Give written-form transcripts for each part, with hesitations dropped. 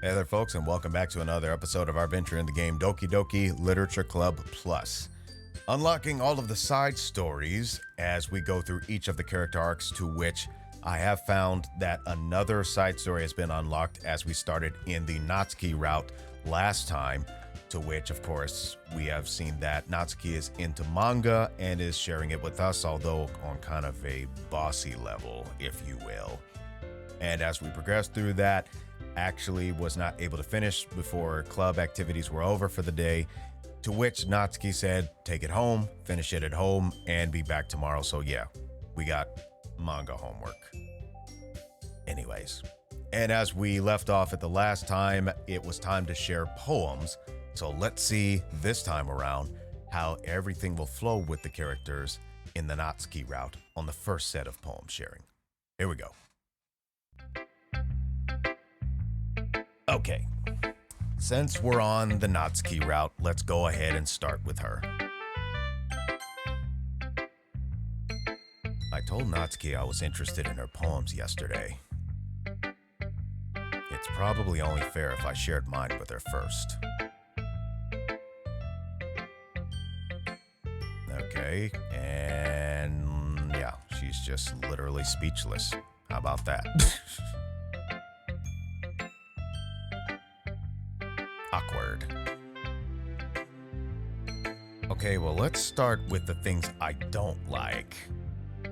Hey there, folks, and welcome back to another episode of our venture in the game Doki Doki Literature Club Plus. Unlocking all of the side stories as we go through each of the character arcs, to which I have found that another side story has been unlocked as we started in the Natsuki route last time, to which, of course, we have seen that Natsuki is into manga and is sharing it with us, although on kind of a bossy level, if you will. And as we progress through that, actually was not able to finish before club activities were over for the day, to which Natsuki said, take it home, finish it at home, and be back tomorrow. So yeah, we got manga homework. Anyways, and as we left off at the last time, it was time to share poems. So let's see this time around how everything will flow with the characters in the Natsuki route on the first set of poem sharing. Here we go. Okay, since we're on the Natsuki route, let's go ahead and start with her. I told Natsuki I was interested in her poems yesterday. It's probably only fair if I shared mine with her first. Okay, and yeah, she's just literally speechless. How about that? Awkward. Okay, well, let's start with the things I don't like.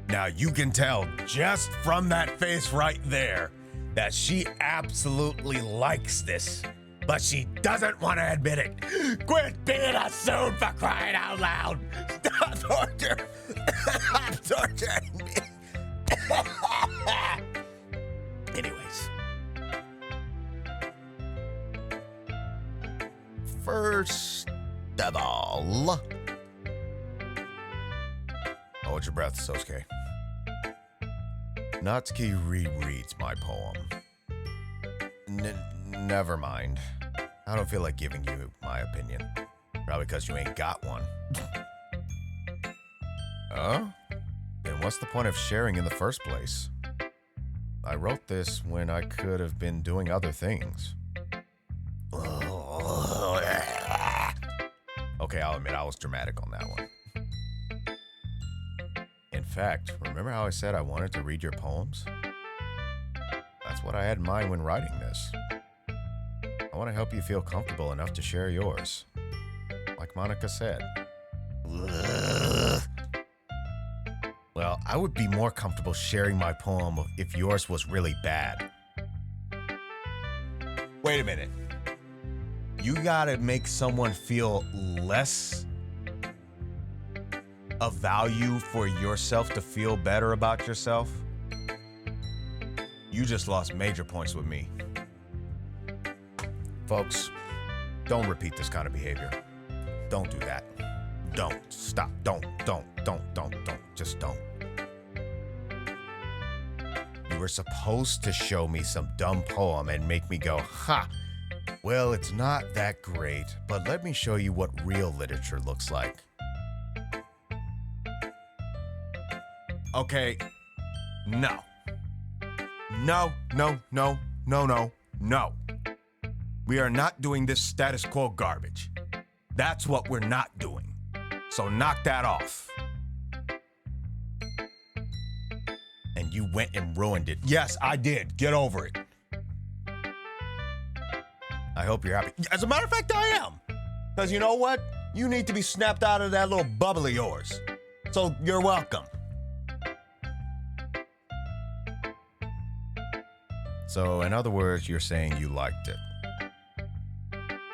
Now, you can tell just from that face right there that she absolutely likes this, but she doesn't want to admit it. Quit being a soon, for crying out loud. Stop torturing me. Anyways. First of all, hold your breath, Sosuke. Natsuki rereads my poem. Never mind. I don't feel like giving you my opinion. Probably because you ain't got one. Oh? Then what's the point of sharing in the first place? I wrote this when I could have been doing other things. Okay, I'll admit I was dramatic on that one. In fact, remember how I said I wanted to read your poems? That's what I had in mind when writing this. I want to help you feel comfortable enough to share yours. Like Monica said. Well, I would be more comfortable sharing my poem if yours was really bad. Wait a minute. You gotta make someone feel less of value for yourself to feel better about yourself? You just lost major points with me. Folks, don't repeat this kind of behavior. Don't do that. Don't. Stop. Don't. Just don't. You were supposed to show me some dumb poem and make me go, ha! Well, it's not that great, but let me show you what real literature looks like. Okay, no. No. We are not doing this status quo garbage. That's what we're not doing. So knock that off. And you went and ruined it. Yes, I did. Get over it. I hope you're happy. As a matter of fact, I am. Because you know what? You need to be snapped out of that little bubble of yours. So you're welcome. So in other words, you're saying you liked it.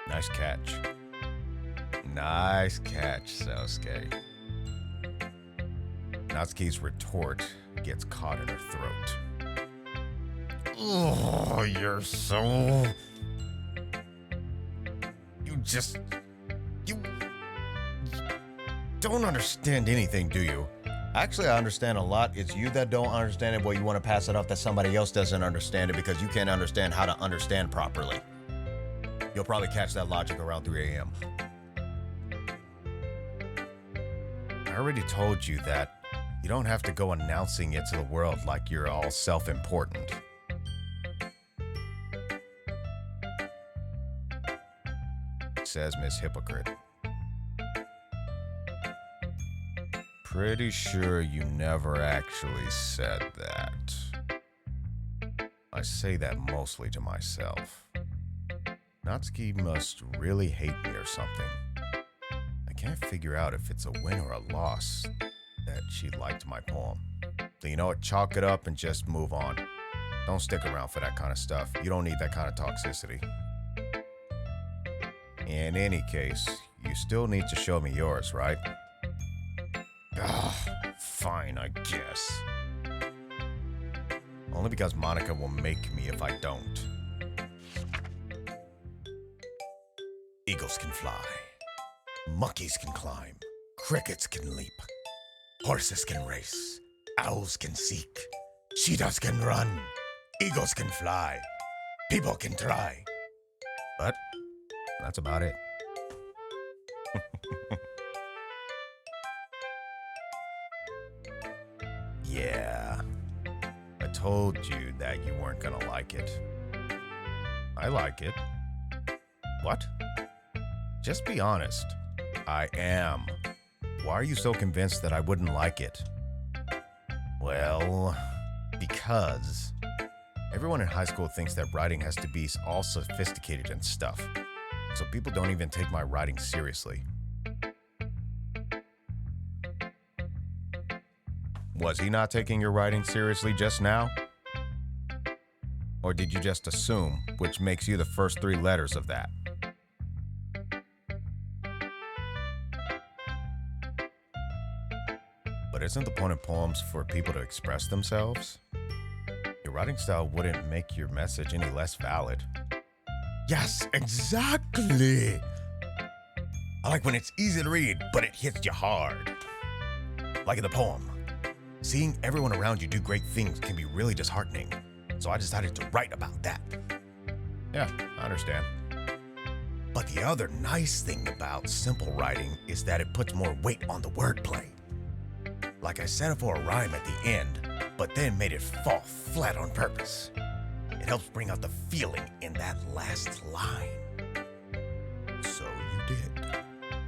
Nice catch. Nice catch, Sosuke. Natsuki's retort gets caught in her throat. Oh, you're so... You don't understand anything, do you? Actually, I understand a lot. It's you that don't understand it, but you want to pass it off that somebody else doesn't understand it because you can't understand how to understand properly. You'll probably catch that logic around 3 a.m. I already told you that you don't have to go announcing it to the world like you're all self-important. says Miss Hypocrite. Pretty sure you never actually said that. I say that mostly to myself. Natsuki must really hate me or something. I can't figure out if it's a win or a loss that she liked my poem. So you know what? Chalk it up and just move on. Don't stick around for that kind of stuff. You don't need that kind of toxicity. In any case, you still need to show me yours, right? Fine, I guess. Only because Monica will make me if I don't. Eagles can fly. Monkeys can climb. Crickets can leap. Horses can race. Owls can seek. Cheetahs can run. Eagles can fly. People can try. But that's about it. Yeah. I told you that you weren't gonna like it. I like it. What? Just be honest. I am. Why are you so convinced that I wouldn't like it? Well, because everyone in high school thinks that writing has to be all sophisticated and stuff. So people don't even take my writing seriously. Was he not taking your writing seriously just now? Or did you just assume, which makes you the first 3 letters of that? But isn't the point of poems for people to express themselves? Your writing style wouldn't make your message any less valid. Yes, exactly! I like when it's easy to read, but it hits you hard. Like in the poem. Seeing everyone around you do great things can be really disheartening, so I decided to write about that. Yeah, I understand. But the other nice thing about simple writing is that it puts more weight on the wordplay. Like I set it for a rhyme at the end, but then made it fall flat on purpose. It helps bring out the feeling in that last line. So you did.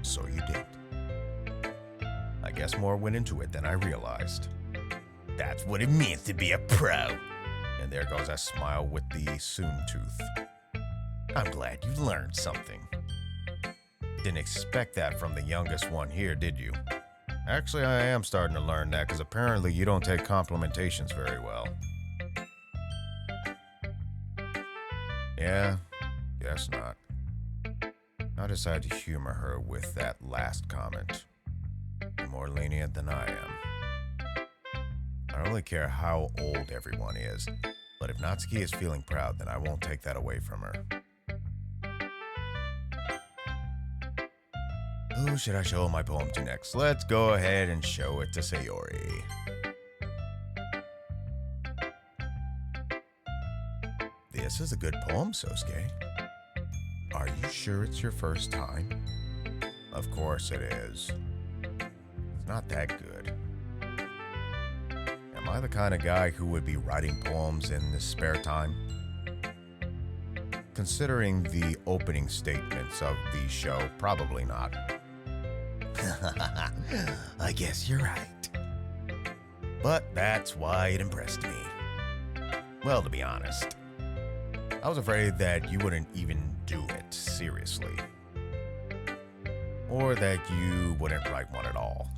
So you did. I guess more went into it than I realized. That's what it means to be a pro. And there goes that smile with the soon tooth. I'm glad you learned something. Didn't expect that from the youngest one here, did you? Actually, I am starting to learn that because apparently you don't take complimentations very well. Yeah, guess not. I decided to humor her with that last comment. You're more lenient than I am. I don't really care how old everyone is, but if Natsuki is feeling proud, then I won't take that away from her. Who should I show my poem to next? Let's go ahead and show it to Sayori. This is a good poem, Sosuke. Are you sure it's your first time? Of course it is. It's not that good. Am I the kind of guy who would be writing poems in his spare time? Considering the opening statements of the show, probably not. I guess you're right. But that's why it impressed me. Well, to be honest, I was afraid that you wouldn't even do it seriously. Or that you wouldn't write one at all.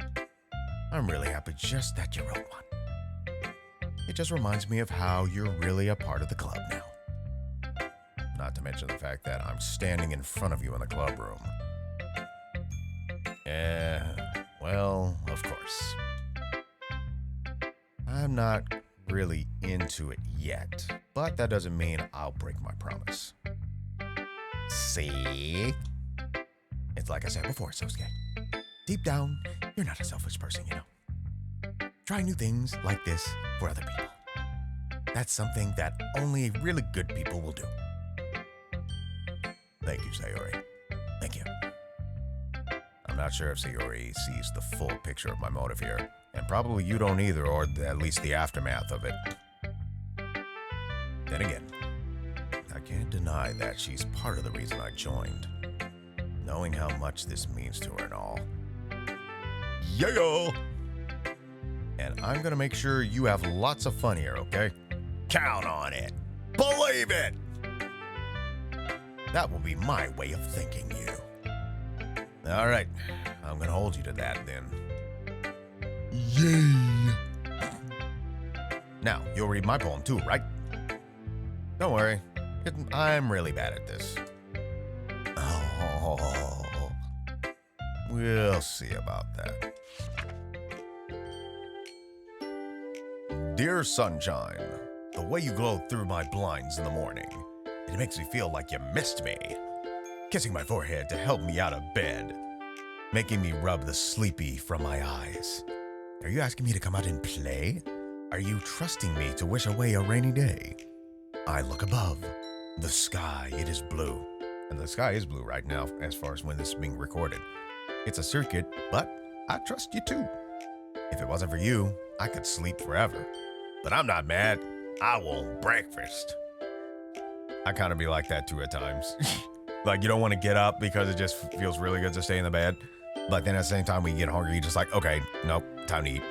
I'm really happy just that you wrote one. It just reminds me of how you're really a part of the club now. Not to mention the fact that I'm standing in front of you in the club room. Well, of course. I'm not really into it yet, but that doesn't mean I'll break my promise. See? It's like I said before, Sosuke. Deep down, you're not a selfish person, you know. Try new things like this for other people. That's something that only really good people will do. Thank you, Sayori. Thank you. I'm not sure if Sayori sees the full picture of my motive here, and probably you don't either, or at least the aftermath of it. Then again, I can't deny that she's part of the reason I joined. knowing how much this means to her and all. Yeah! And I'm gonna make sure you have lots of fun here, okay? Count on it. Believe it! That will be my way of thanking you. All right, I'm gonna hold you to that then. Yay! Now, you'll read my poem too, right? Don't worry, I'm really bad at this. Oh, we'll see about that. Dear sunshine, the way you glow through my blinds in the morning, it makes me feel like you missed me. Kissing my forehead to help me out of bed, making me rub the sleepy from my eyes. Are you asking me to come out and play? Are you trusting me to wish away a rainy day? I look above. The sky, it is blue. And the sky is blue right now, as far as when this is being recorded. It's a circuit, but I trust you too. If it wasn't for you, I could sleep forever. But I'm not mad. I want breakfast. I kind of be like that too at times. Like, you don't want to get up because it just feels really good to stay in the bed. But then at the same time, when you get hungry, you're just like, okay, nope, time to eat.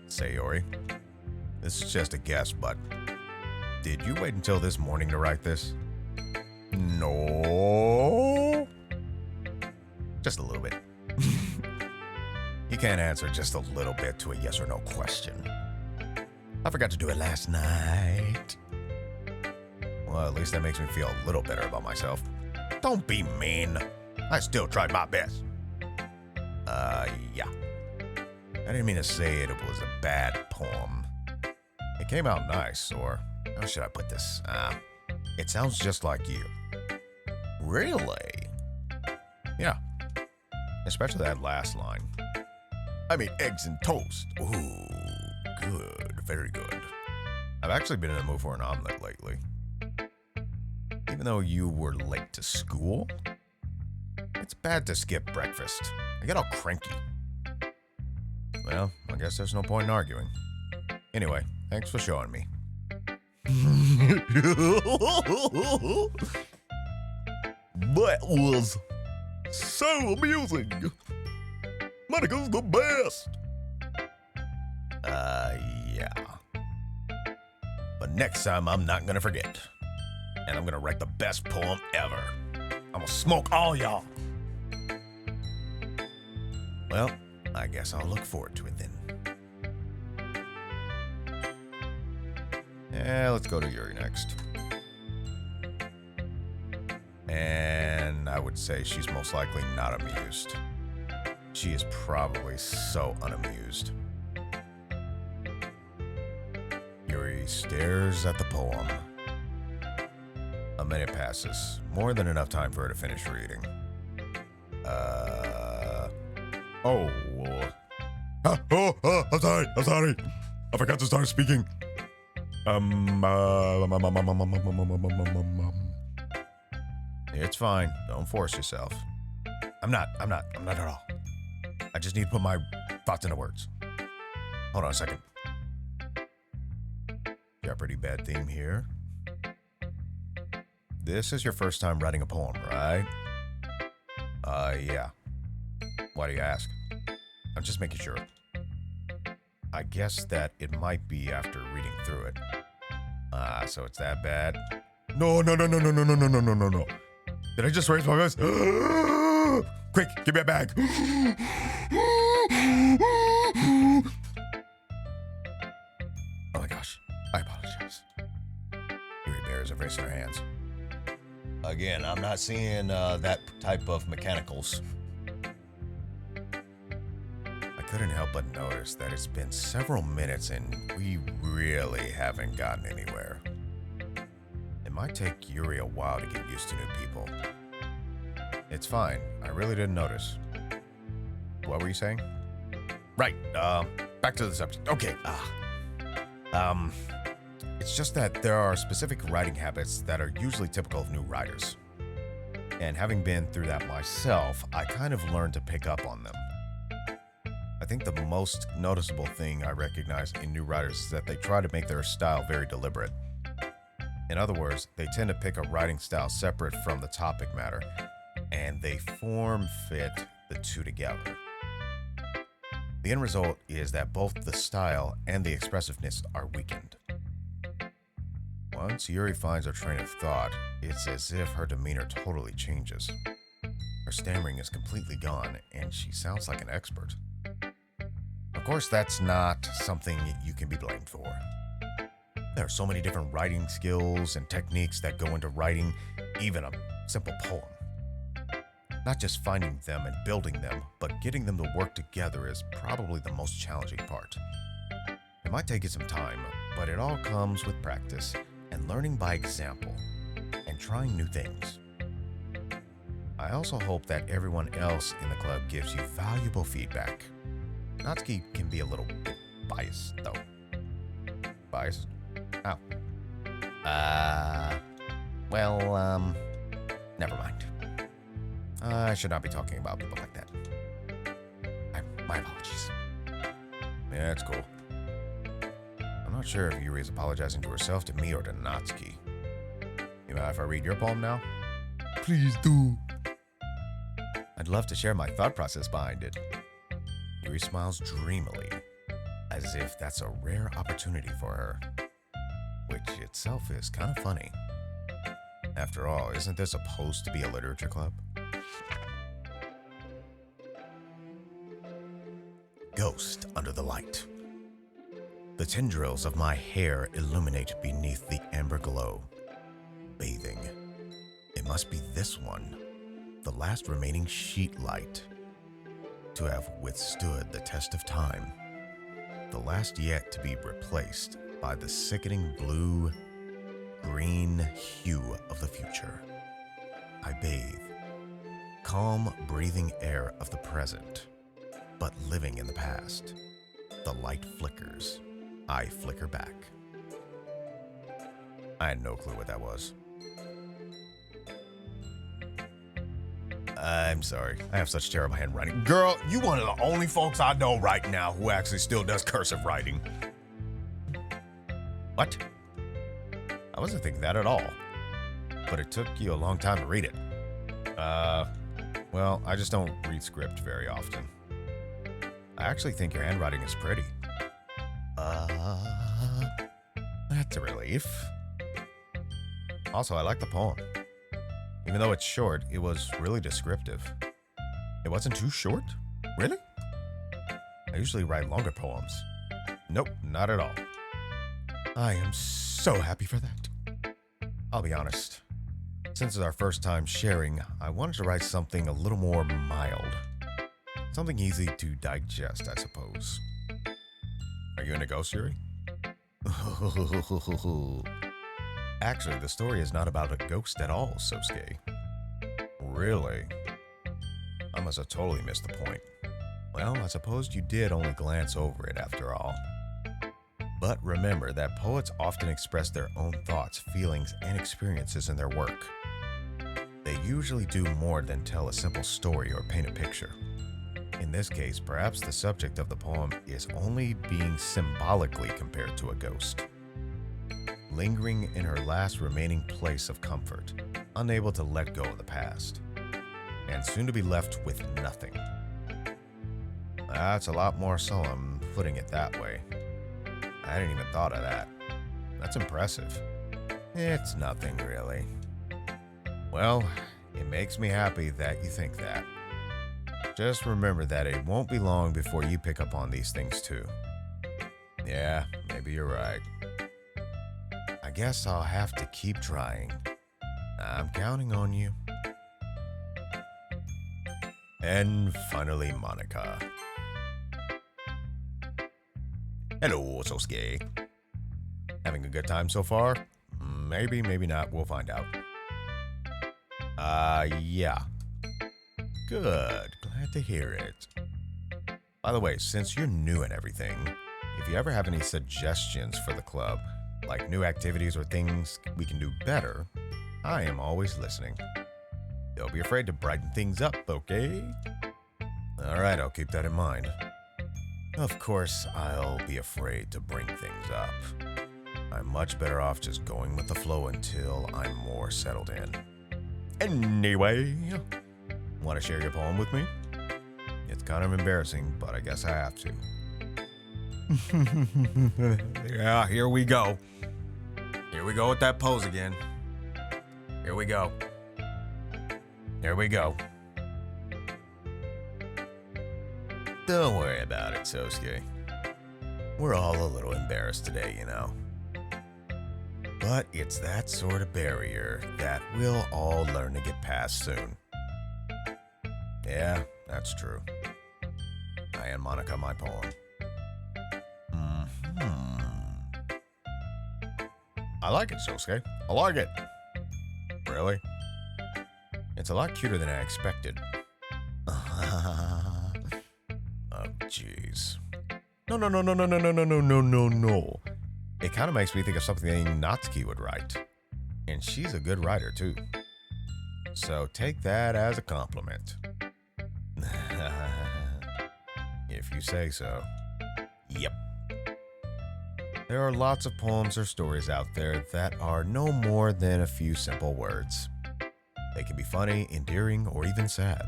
Sayori, this is just a guess, but did you wait until this morning to write this? No. Just a little bit. You can't answer just a little bit to a yes or no question. I forgot to do it last night. Well, at least that makes me feel a little better about myself. Don't be mean. I still tried my best. Yeah. I didn't mean to say it was a bad poem. It came out nice, or how should I put this? It sounds just like you. Really? Yeah. Especially that last line. I mean, eggs and toast. Ooh, good. Very good. I've actually been in the mood for an omelet lately. Even though you were late to school, it's bad to skip breakfast. I get all cranky. Well, I guess there's no point in arguing. Anyway, thanks for showing me. That was so amusing. Monica's the best. Yeah. But next time, I'm not gonna forget. And I'm gonna write the best poem ever. I'm gonna smoke all y'all. Well, I guess I'll look forward to it then. Yeah, let's go to Yuri next. And I would say she's most likely not amused. She is probably so unamused. Yuri stares at the poem. A minute passes, more than enough time for her to finish reading. I'm sorry. I forgot to start speaking. It's fine. Don't force yourself. I'm not at all. I just need to put my thoughts into words. Hold on a second. Got a pretty bad theme here. This is your first time writing a poem, right? Yeah. Why do you ask? I'm just making sure. I guess that it might be after reading through it. So it's that bad? No. Did I just raise my voice? Quick, give me a bag. Oh my gosh, I apologize. Yuri bears are raising her hands. Again, I'm not seeing that type of mechanicals. I couldn't help but notice that it's been several minutes and we really haven't gotten anywhere. It might take Yuri a while to get used to new people. It's fine. I really didn't notice. What were you saying? Right. Back to the subject. Okay. It's just that there are specific writing habits that are usually typical of new writers. And having been through that myself, I kind of learned to pick up on them. I think the most noticeable thing I recognize in new writers is that they try to make their style very deliberate. In other words, they tend to pick a writing style separate from the topic matter, and they form-fit the two together. The end result is that both the style and the expressiveness are weakened. Once Yuri finds her train of thought, it's as if her demeanor totally changes. Her stammering is completely gone, and she sounds like an expert. Of course, that's not something you can be blamed for. There are so many different writing skills and techniques that go into writing even a simple poem. Not just finding them and building them, but getting them to work together is probably the most challenging part. It might take you some time, but it all comes with practice and learning by example and trying new things. I also hope that everyone else in the club gives you valuable feedback. Natsuki can be a little bit biased, though. Biased? How? Never mind. I should not be talking about people like that. My apologies. Yeah, it's cool. I'm not sure if Yuri is apologizing to herself, to me, or to Natsuki. You mind if I read your poem now? Please do. I'd love to share my thought process behind it. Yuri smiles dreamily, as if that's a rare opportunity for her, which itself is kind of funny. After all, isn't this supposed to be a literature club? Ghost under the light. The tendrils of my hair illuminate beneath the amber glow. Bathing. It must be this one, the last remaining sheet light, to have withstood the test of time, the last yet to be replaced by the sickening blue-green hue of the future. I bathe, calm, breathing air of the present, but living in the past. The light flickers. I flicker back. I had no clue what that was. I'm sorry. I have such terrible handwriting. Girl, you one of the only folks I know right now who actually still does cursive writing. What? I wasn't thinking that at all. But it took you a long time to read it. Well, I just don't read script very often. I actually think your handwriting is pretty. That's a relief. Also, I like the poem. Even though it's short, it was really descriptive. It wasn't too short? Really? I usually write longer poems. Nope, not at all. I am so happy for that. I'll be honest. Since it's our first time sharing, I wanted to write something a little more mild. Something easy to digest, I suppose. Are you into ghost, Yuri? Actually, the story is not about a ghost at all, Sosuke. Really? I must have totally missed the point. Well, I suppose you did only glance over it after all. But remember that poets often express their own thoughts, feelings, and experiences in their work. They usually do more than tell a simple story or paint a picture. In this case, perhaps the subject of the poem is only being symbolically compared to a ghost. Lingering in her last remaining place of comfort, unable to let go of the past, and soon to be left with nothing. That's a lot more solemn putting it that way. I hadn't even thought of that. That's impressive. It's nothing really. Well, it makes me happy that you think that. Just remember that it won't be long before you pick up on these things too. Yeah, maybe you're right. I guess I'll have to keep trying. I'm counting on you. And finally, Monica. Hello, Sosuke. Having a good time so far? Maybe, maybe not. We'll find out. Yeah. Good. Glad to hear it. By the way, since you're new and everything, if you ever have any suggestions for the club, like new activities or things we can do better, I am always listening. Don't be afraid to brighten things up, okay? Alright, I'll keep that in mind. Of course, I'll be afraid to bring things up. I'm much better off just going with the flow until I'm more settled in. Anyway, want to share your poem with me? It's kind of embarrassing, but I guess I have to. Yeah, here we go. Here we go with that pose again. Here we go. Here we go. Don't worry about it, Sosuke. We're all a little embarrassed today, you know. But it's that sort of barrier that we'll all learn to get past soon. Yeah, that's true. I and Monica, my poem. I like it, Sosuke. I like it. Really? It's a lot cuter than I expected. Oh, jeez. No. It kind of makes me think of something Natsuki would write. And she's a good writer, too. So take that as a compliment. If you say so. Yep. There are lots of poems or stories out there that are no more than a few simple words. They can be funny, endearing, or even sad.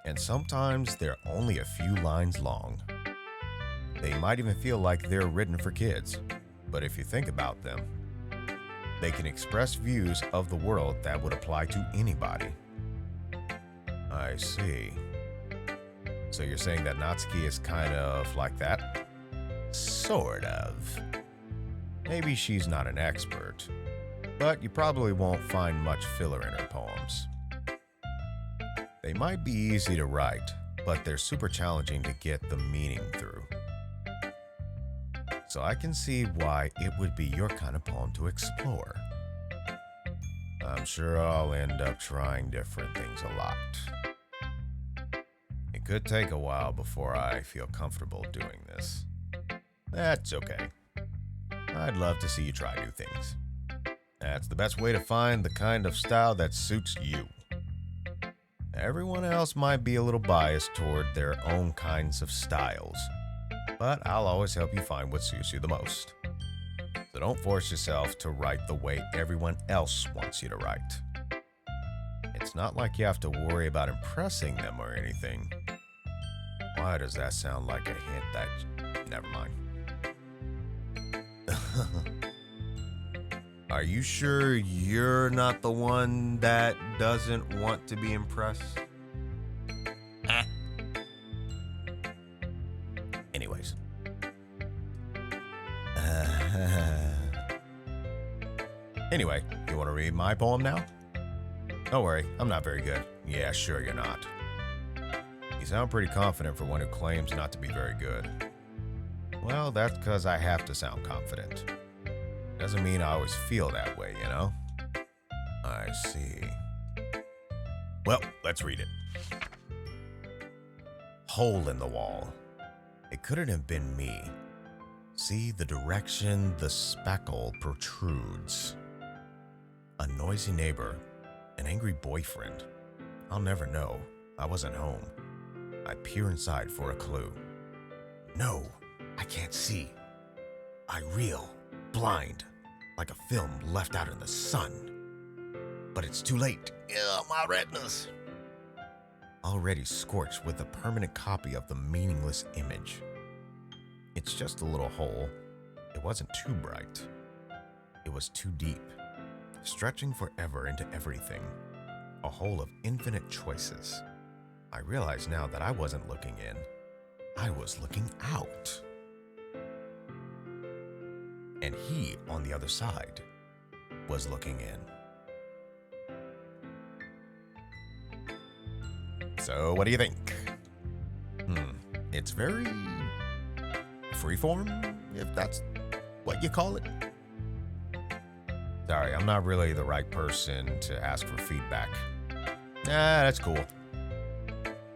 And sometimes they're only a few lines long. They might even feel like they're written for kids. But if you think about them, they can express views of the world that would apply to anybody. I see. So you're saying that Natsuki is kind of like that? Sort of. Maybe she's not an expert, but you probably won't find much filler in her poems. They might be easy to write, but they're super challenging to get the meaning through. So I can see why it would be your kind of poem to explore. I'm sure I'll end up trying different things a lot. It could take a while before I feel comfortable doing this. That's okay. I'd love to see you try new things. That's the best way to find the kind of style that suits you. Everyone else might be a little biased toward their own kinds of styles, but I'll always help you find what suits you the most. So don't force yourself to write the way everyone else wants you to write. It's not like you have to worry about impressing them or anything. Why does that sound like a hint that... Never mind. Are you sure you're not the one that doesn't want to be impressed? Anyways. Anyway, you want to read my poem now? Don't worry, I'm not very good. Yeah, sure you're not. You sound pretty confident for one who claims not to be very good. Well, that's because I have to sound confident. Doesn't mean I always feel that way, you know? I see. Well, let's read it. Hole in the wall. It couldn't have been me. See the direction the spackle protrudes. A noisy neighbor. An angry boyfriend. I'll never know. I wasn't home. I peer inside for a clue. No, I can't see. I reel, blind, like a film left out in the sun. But it's too late. Ugh, my retinas. Already scorched with a permanent copy of the meaningless image. It's just a little hole. It wasn't too bright. It was too deep, stretching forever into everything. A hole of infinite choices. I realize now that I wasn't looking in. I was looking out. And he, on the other side, was looking in. So, what do you think? It's very freeform, if that's what you call it. Sorry, I'm not really the right person to ask for feedback. That's cool.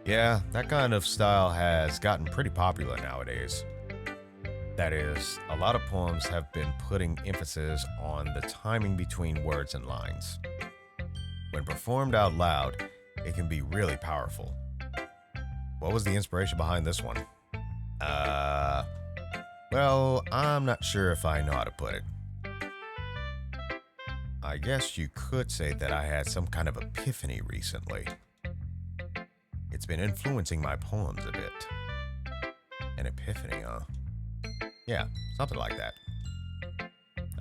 Yeah, that kind of style has gotten pretty popular nowadays. That is, a lot of poems have been putting emphasis on the timing between words and lines. When performed out loud, it can be really powerful. What was the inspiration behind this one? Well, I'm not sure if I know how to put it. I guess you could say that I had some kind of epiphany recently. It's been influencing my poems a bit. An epiphany, huh? Yeah, something like that.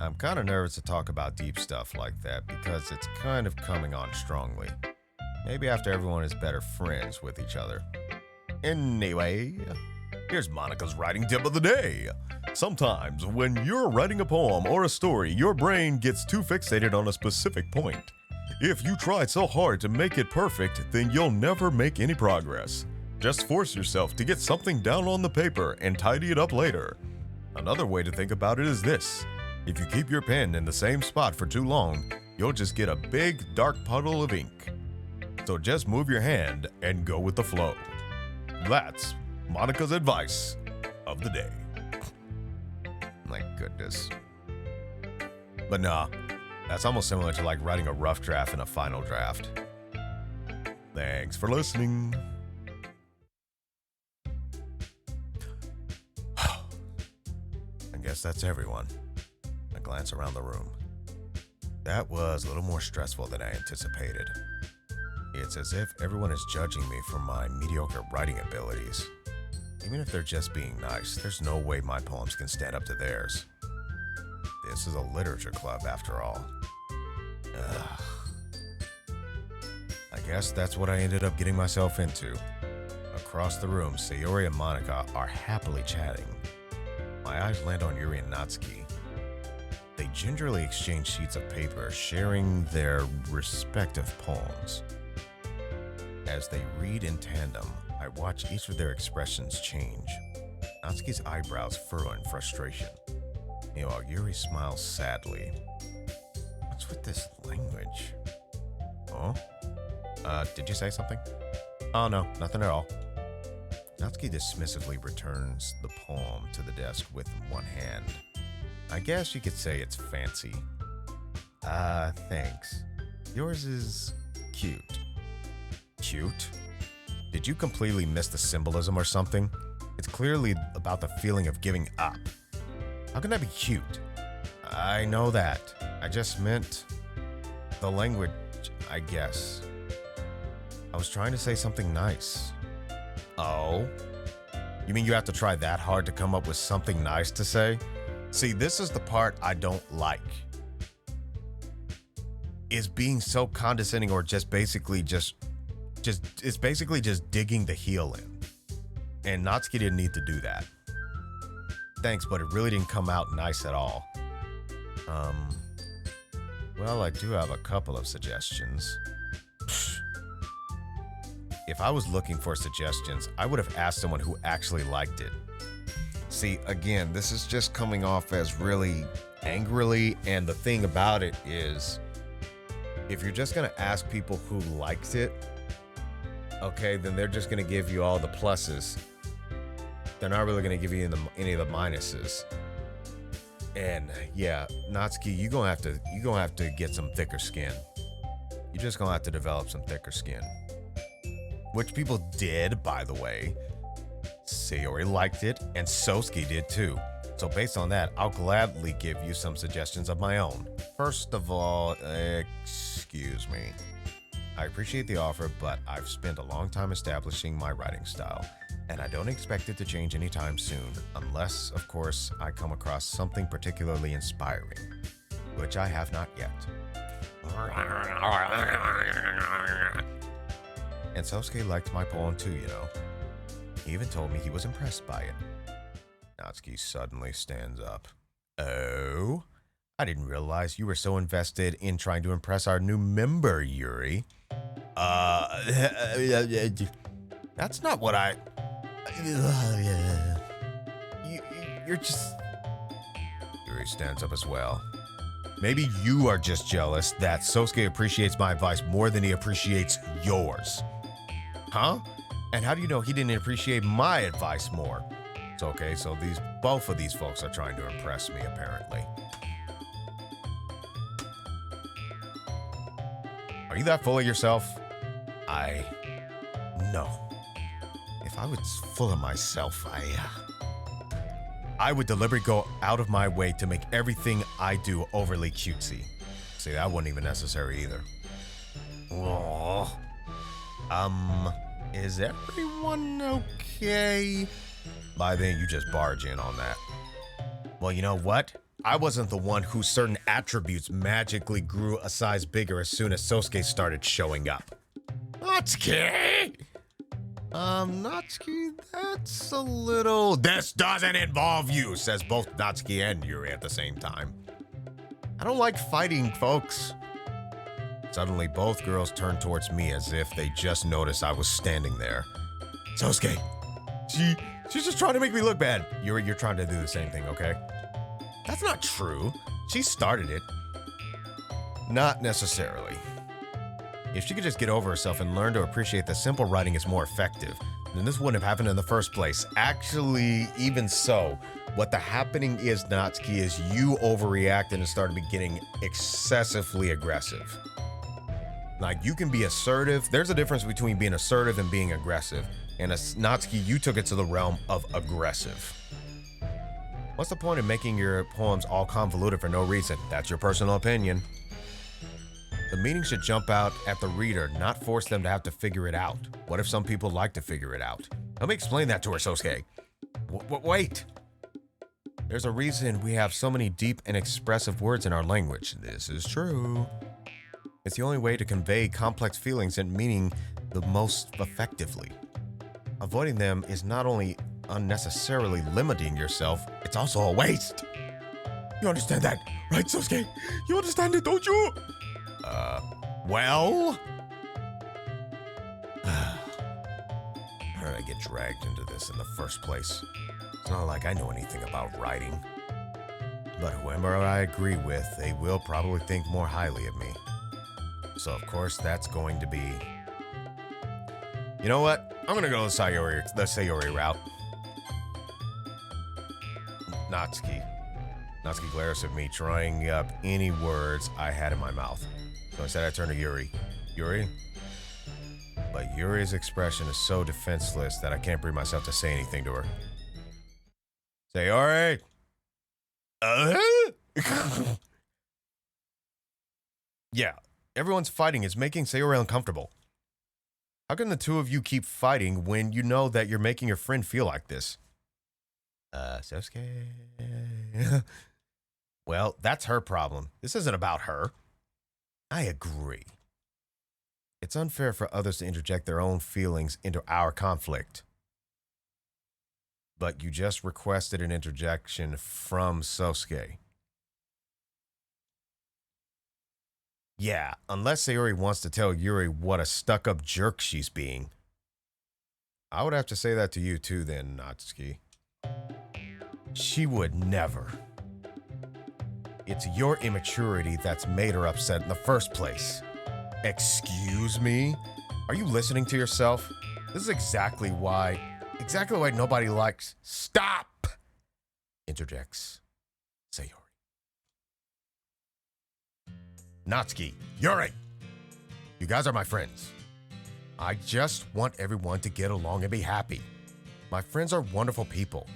I'm kind of nervous to talk about deep stuff like that because it's kind of coming on strongly. Maybe after everyone is better friends with each other. Anyway, here's Monica's writing tip of the day. Sometimes when you're writing a poem or a story, your brain gets too fixated on a specific point. If you try so hard to make it perfect, then you'll never make any progress. Just force yourself to get something down on the paper and tidy it up later. Another way to think about it is this. If you keep your pen in the same spot for too long, you'll just get a big, dark puddle of ink. So just move your hand and go with the flow. That's Monica's advice of the day. My goodness. But nah, that's almost similar to like writing a rough draft and a final draft. Thanks for listening. I guess that's everyone. A glance around the room. That was a little more stressful than I anticipated. It's as if everyone is judging me for my mediocre writing abilities. Even if they're just being nice, there's no way my poems can stand up to theirs. This is a literature club after all. Ugh. I guess that's what I ended up getting myself into. Across the room, Sayori and Monica are happily chatting. My eyes land on Yuri and Natsuki. They gingerly exchange sheets of paper, sharing their respective poems. As they read in tandem, I watch each of their expressions change. Natsuki's eyebrows furrow in frustration. Meanwhile, Yuri smiles sadly. What's with this language? Oh? Did you say something? Oh no, nothing at all. Natsuki dismissively returns the poem to the desk with one hand. I guess you could say it's fancy. Thanks. Yours is cute. Cute? Did you completely miss the symbolism or something? It's clearly about the feeling of giving up. How can that be cute? I know that. I just meant the language, I guess. I was trying to say something nice. Oh? You mean you have to try that hard to come up with something nice to say? See, this is the part I don't like. Is being so condescending or just basically just digging the heel in. And Natsuki didn't need to do that. Thanks, but it really didn't come out nice at all. Well, I do have a couple of suggestions. If I was looking for suggestions, I would have asked someone who actually liked it. See, again, this is just coming off as really angrily, and the thing about it is, if you're just gonna ask people who liked it, okay, then they're just gonna give you all the pluses. They're not really gonna give you any of the minuses. And yeah, Natsuki, you're gonna have to get some thicker skin. You're just gonna have to develop some thicker skin. Which people did, by the way. Sayori liked it, and Sosuke did too. So based on that, I'll gladly give you some suggestions of my own. First of all, excuse me. I appreciate the offer, but I've spent a long time establishing my writing style, and I don't expect it to change anytime soon, unless, of course, I come across something particularly inspiring, which I have not yet. And Sosuke liked my poem too, you know. He even told me he was impressed by it. Natsuki suddenly stands up. Oh? I didn't realize you were so invested in trying to impress our new member, Yuri. That's not what I... You're just... Yuri stands up as well. Maybe you are just jealous that Sosuke appreciates my advice more than he appreciates yours. Huh? And how do you know he didn't appreciate my advice more? It's okay, so both of these folks are trying to impress me, apparently. Are you that full of yourself? No. If I was full of myself, I would deliberately go out of my way to make everything I do overly cutesy. See, that wasn't even necessary either. Oh. Is everyone okay? By then, you just barge in on that. Well, you know what? I wasn't the one whose certain attributes magically grew a size bigger as soon as Sosuke started showing up. Natsuki! Natsuki, that's a little... This doesn't involve you, says both Natsuki and Yuri at the same time. I don't like fighting, folks. Suddenly, both girls turned towards me as if they just noticed I was standing there. Sosuke, she's just trying to make me look bad. Yuri, you're trying to do the same thing, okay? That's not true. She started it. Not necessarily. If she could just get over herself and learn to appreciate that simple writing is more effective, then this wouldn't have happened in the first place. Actually, even so, what the happening is, Natsuki, is you overreacted and started getting excessively aggressive. Like, you can be assertive. There's a difference between being assertive and being aggressive. And as Natsuki, you took it to the realm of aggressive. What's the point of making your poems all convoluted for no reason? That's your personal opinion. The meaning should jump out at the reader, not force them to have to figure it out. What if some people like to figure it out? Let me explain that to her, Sosuke. Wait. There's a reason we have so many deep and expressive words in our language. This is true. It's the only way to convey complex feelings and meaning the most effectively. Avoiding them is not only unnecessarily limiting yourself, it's also a waste. You understand that, right, Sosuke? You understand it, don't you? Well? How did I get dragged into this in the first place? It's not like I know anything about writing. But whoever I agree with, they will probably think more highly of me. So, of course, that's going to be... You know what? I'm going to go the Sayori route. Natsuki. Natsuki glares at me, trying up any words I had in my mouth. So instead I turn to Yuri. Yuri? But Yuri's expression is so defenseless that I can't bring myself to say anything to her. Sayori? Yeah, everyone's fighting. It's making Sayori uncomfortable. How can the two of you keep fighting when you know that you're making your friend feel like this? Sosuke? Well, that's her problem. This isn't about her. I agree. It's unfair for others to interject their own feelings into our conflict. But you just requested an interjection from Sosuke. Yeah, unless Sayori wants to tell Yuri what a stuck-up jerk she's being. I would have to say that to you too then, Natsuki. She would never. It's your immaturity that's made her upset in the first place. Excuse me? Are you listening to yourself? This is exactly why nobody likes... Stop! Interjects Sayori. Natsuki, Yuri! You guys are my friends. I just want everyone to get along and be happy. My friends are wonderful people,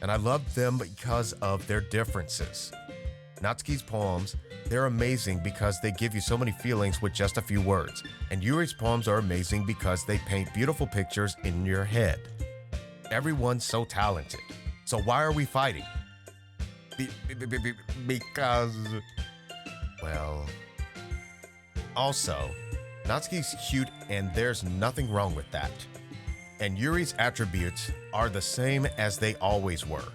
and I love them because of their differences. Natsuki's poems, they're amazing because they give you so many feelings with just a few words. And Yuri's poems are amazing because they paint beautiful pictures in your head. Everyone's so talented. So why are we fighting? Because... Well... Also, Natsuki's cute and there's nothing wrong with that. And Yuri's attributes are the same as they always were.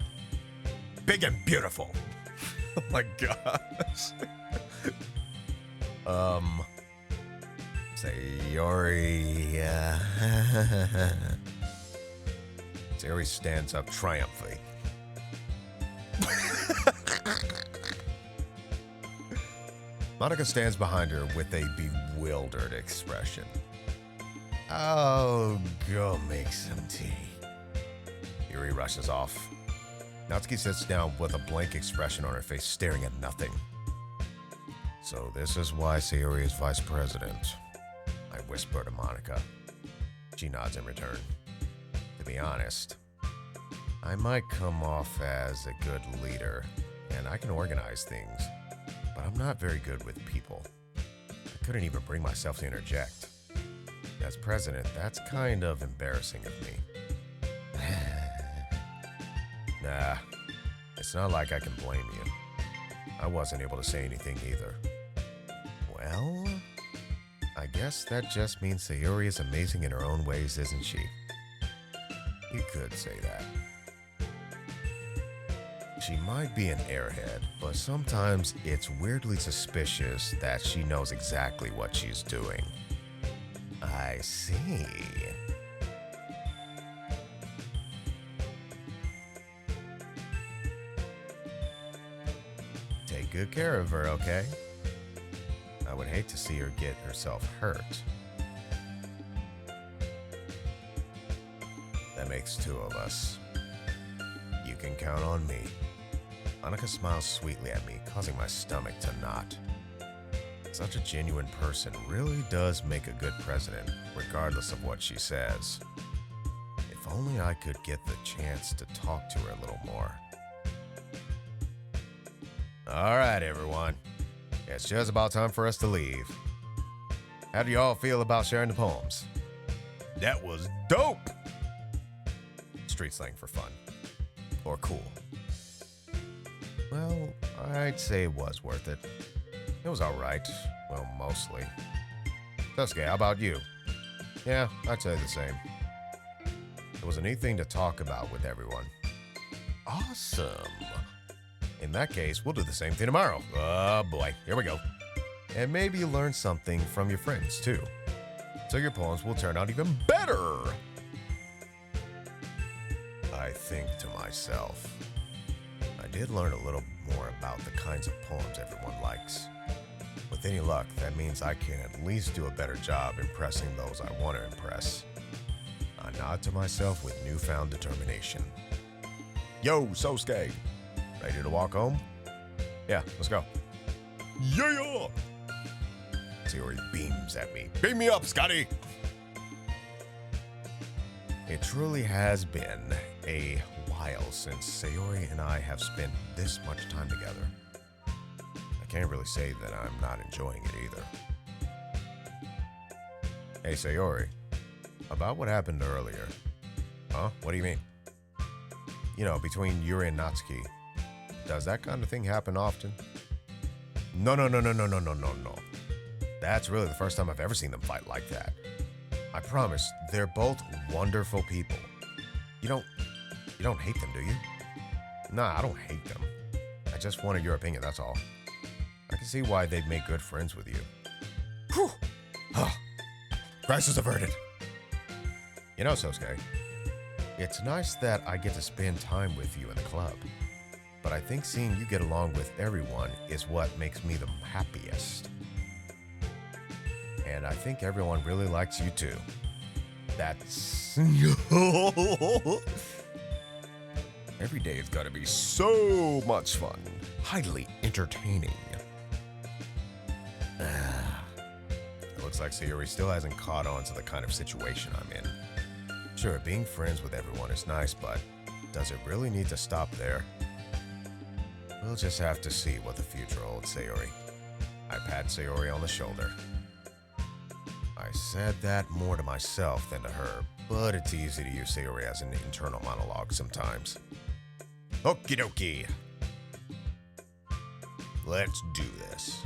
Big and beautiful. Oh my gosh. Sayori. Sayori stands up triumphantly. Monica stands behind her with a bewildered expression. Oh, go make some tea. Yuri rushes off. Natsuki sits down with a blank expression on her face, staring at nothing. So this is why Sayori is vice president, I whisper to Monica. She nods in return. To be honest, I might come off as a good leader, and I can organize things. but I'm not very good with people. I couldn't even bring myself to interject. As president, that's kind of embarrassing of me. Nah, it's not like I can blame you. I wasn't able to say anything either. Well, I guess that just means Sayori is amazing in her own ways, isn't she? You could say that. She might be an airhead, but sometimes it's weirdly suspicious that she knows exactly what she's doing. I see. Take good care of her, okay? I would hate to see her get herself hurt. That makes two of us. You can count on me. Annika smiles sweetly at me, causing my stomach to knot. Such a genuine person really does make a good president, regardless of what she says. If only I could get the chance to talk to her a little more. All right, everyone. It's just about time for us to leave. How do y'all feel about sharing the poems? That was dope! Street slang for fun. Or cool. Well, I'd say it was worth it. It was alright. Well, mostly. Natsuki, how about you? Yeah, I'd say the same. It was a neat thing to talk about with everyone. Awesome. In that case, we'll do the same thing tomorrow. Oh boy, here we go. And maybe you learn something from your friends too. So your poems will turn out even better. I think to myself, I did learn a little more about the kinds of poems everyone likes. With any luck, that means I can at least do a better job impressing those I want to impress. I nod to myself with newfound determination. Yo, Sosuke! Ready to walk home? Yeah, let's go. Yeah! Sayori beams at me. Beam me up, Scotty! It truly has been a while since Sayori and I have spent this much time together. I can't really say that I'm not enjoying it either. Hey, Sayori. About what happened earlier. Huh? What do you mean? You know, between Yuri and Natsuki. Does that kind of thing happen often? No. That's really the first time I've ever seen them fight like that. I promise, they're both wonderful people. You don't hate them, do you? Nah, I don't hate them. I just wanted your opinion, that's all. I can see why they'd make good friends with you. Whew! Crisis averted. You know, Sosuke, it's nice that I get to spend time with you in the club. But I think seeing you get along with everyone is what makes me the happiest. And I think everyone really likes you too. That's... Every day is gonna be so much fun. Highly entertaining. It looks like Sayori still hasn't caught on to the kind of situation I'm in. Sure, being friends with everyone is nice, but does it really need to stop there? We'll just have to see what the future holds, Sayori. I pat Sayori on the shoulder. I said that more to myself than to her, but it's easy to use Sayori as an internal monologue sometimes. Okie dokie. Let's do this.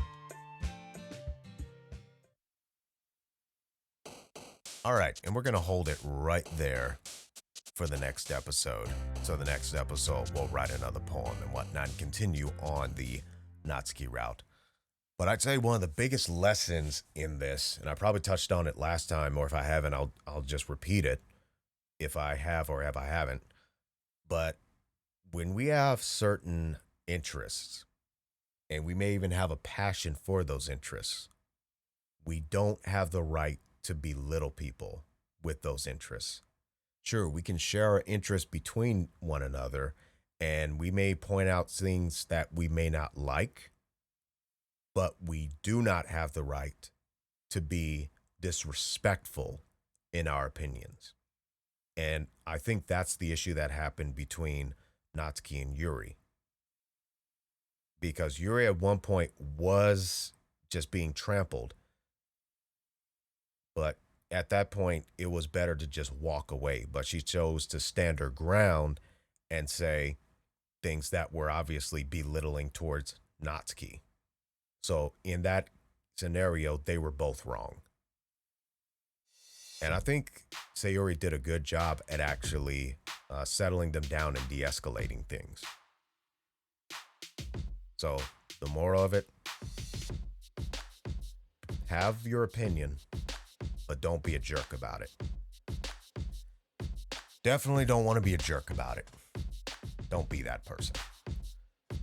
All right, and we're going to hold it right there for the next episode. So the next episode, we'll write another poem and whatnot and continue on the Natsuki route. But I'd say one of the biggest lessons in this, and I probably touched on it last time, or if I haven't, I'll just repeat it if I have or if I haven't. But when we have certain interests, and we may even have a passion for those interests, we don't have the right to belittle people with those interests. Sure, we can share our interests between one another, and we may point out things that we may not like, but we do not have the right to be disrespectful in our opinions. And I think that's the issue that happened between Natsuki and Yuri. because Yuri at one point was just being trampled. But at that point, it was better to just walk away. But she chose to stand her ground and say things that were obviously belittling towards Natsuki. So in that scenario, they were both wrong. And I think Sayori did a good job at actually settling them down and de-escalating things. So the moral of it, have your opinion, but don't be a jerk about it. Definitely don't want to be a jerk about it. Don't be that person.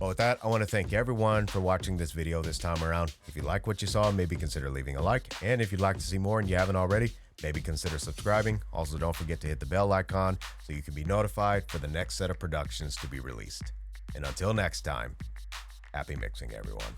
Well, with that, I want to thank everyone for watching this video this time around. If you like what you saw, maybe consider leaving a like. And if you'd like to see more and you haven't already, maybe consider subscribing. Also, don't forget to hit the bell icon so you can be notified for the next set of productions to be released. And until next time, happy mixing, everyone.